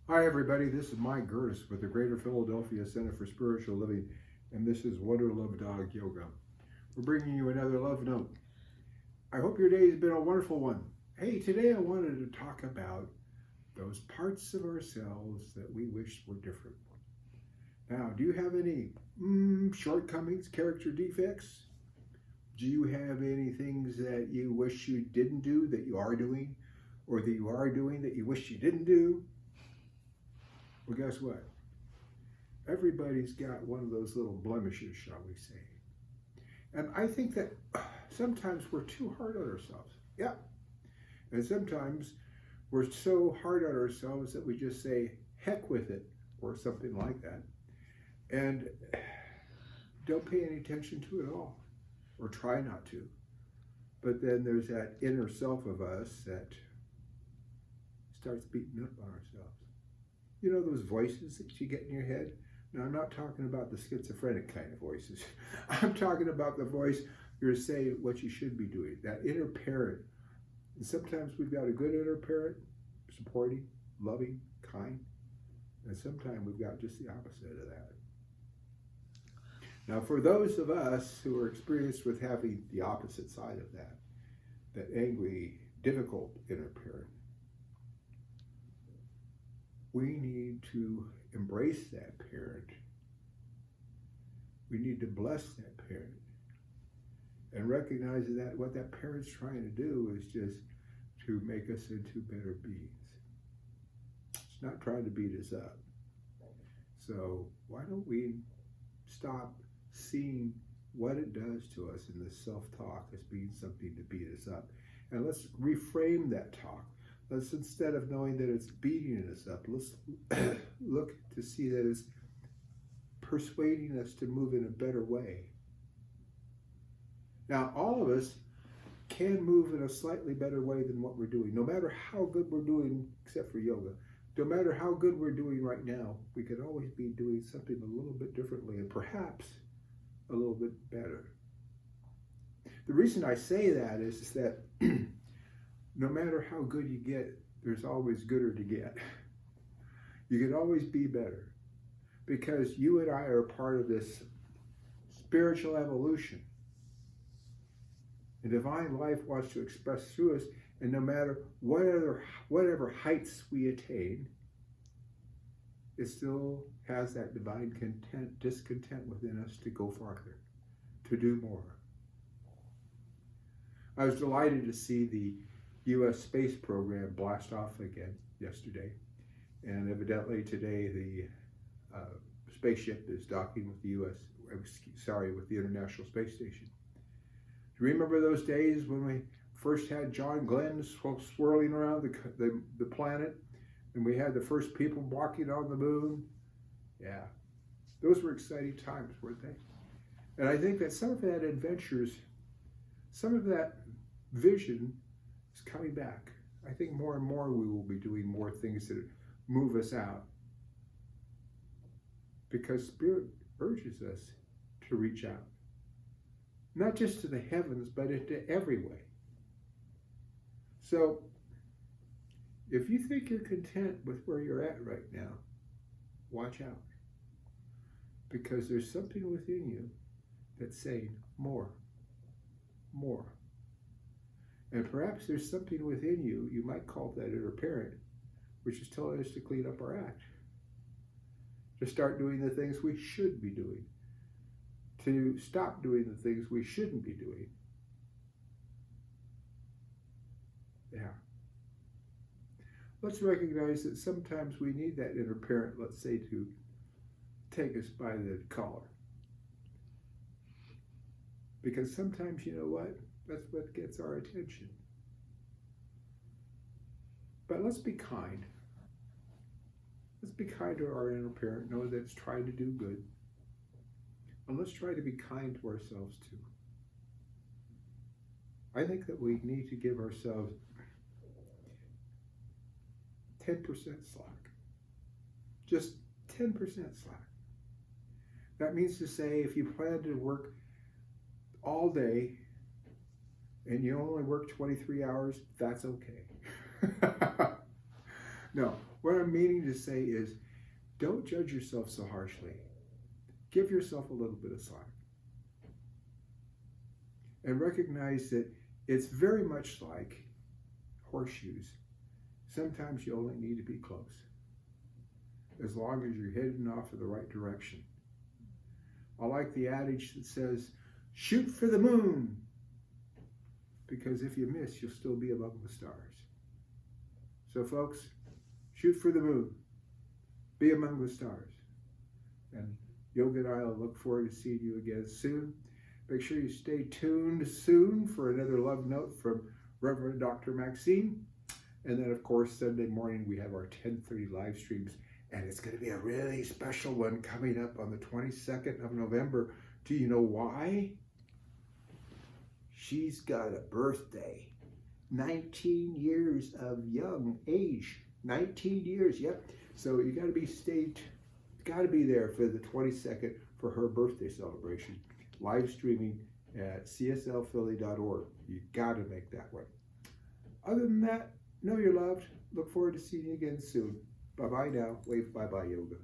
Hi, everybody. This is Mike Gerdes with the Greater Philadelphia Center for Spiritual Living, and this is Wonder Love Dog Yoga. We're bringing you another love note. I hope your day has been a wonderful one. Hey, today I wanted to talk about those parts of ourselves that we wish were different. Now, do you have any shortcomings, character defects? Do you have any things that you wish you didn't do that you are doing, or that you are doing that you wish you didn't do? Well, guess what? Everybody's got one of those little blemishes, shall we say. And I think that sometimes we're too hard on ourselves. Yeah. And sometimes we're so hard on ourselves that we just say, heck with it, or something like that. And don't pay any attention to it at all, or try not to. But then there's that inner self of us that starts beating up on ourselves. You know those voices that you get in your head? Now, I'm not talking about the schizophrenic kind of voices. I'm talking about the voice you're saying what you should be doing, that inner parent. And sometimes we've got a good inner parent, supporting, loving, kind. And sometimes we've got just the opposite of that. Now, for those of us who are experienced with having the opposite side of that angry, difficult inner parent, we need to embrace that parent. We need to bless that parent and recognize that what that parent's trying to do is just to make us into better beings. It's not trying to beat us up. So why don't we stop seeing what it does to us in this self-talk as being something to beat us up, and let's reframe that talk. Let's, instead of knowing that it's beating us up, let's look to see that it's persuading us to move in a better way. Now, all of us can move in a slightly better way than what we're doing. No matter how good we're doing, except for yoga, no matter how good we're doing right now, we can always be doing something a little bit differently and perhaps a little bit better. The reason I say that is that no matter how good you get, there's always gooder to get. You can always be better because you and I are part of this spiritual evolution. And divine life wants to express through us, and no matter whatever heights we attain, it still has that divine discontent within us to go farther, to do more. I was delighted to see the U.S. space program blast off again yesterday, and evidently today the spaceship is docking with the with the International Space Station. Do you remember those days when we first had John Glenn swirling around the planet, and we had the first people walking on the moon? Yeah, those were exciting times, weren't they? And I think that some of that adventures, some of that vision is coming back. I think more and more we will be doing more things that move us out, because Spirit urges us to reach out, not just to the heavens, but into every way. So if you think you're content with where you're at right now, watch out, because there's something within you that's saying more, more. And perhaps there's something within you, you might call that inner parent, which is telling us to clean up our act, to start doing the things we should be doing, to stop doing the things we shouldn't be doing. Yeah. Let's recognize that sometimes we need that inner parent, let's say, to take us by the collar. Because sometimes, you know what? That's what gets our attention. But let's be kind. Let's be kind to our inner parent, know that it's trying to do good. And let's try to be kind to ourselves too. I think that we need to give ourselves 10% slack. Just 10% slack. That means to say, if you plan to work all day and you only work 23 hours, that's okay. No, what I'm meaning to say is don't judge yourself so harshly. Give yourself a little bit of slack. And recognize that it's very much like horseshoes. Sometimes you only need to be close, as long as you're heading off in the right direction. I like the adage that says, shoot for the moon, because if you miss, you'll still be above the stars. So folks, shoot for the moon, be among the stars. And Yoga and I will look forward to seeing you again soon. Make sure you stay tuned soon for another love note from Reverend Dr. Maxine. And then, of course, Sunday morning, we have our 10:30 live streams. And it's going to be a really special one coming up on the 22nd of November. Do you know why? She's got a birthday. 19 years of young age. 19 years, yep. So you got to be there for the 22nd for her birthday celebration. Live streaming at cslphilly.org. You got to make that one. Other than that, know you're loved. Look forward to seeing you again soon. Bye-bye now. Wave bye-bye, yoga.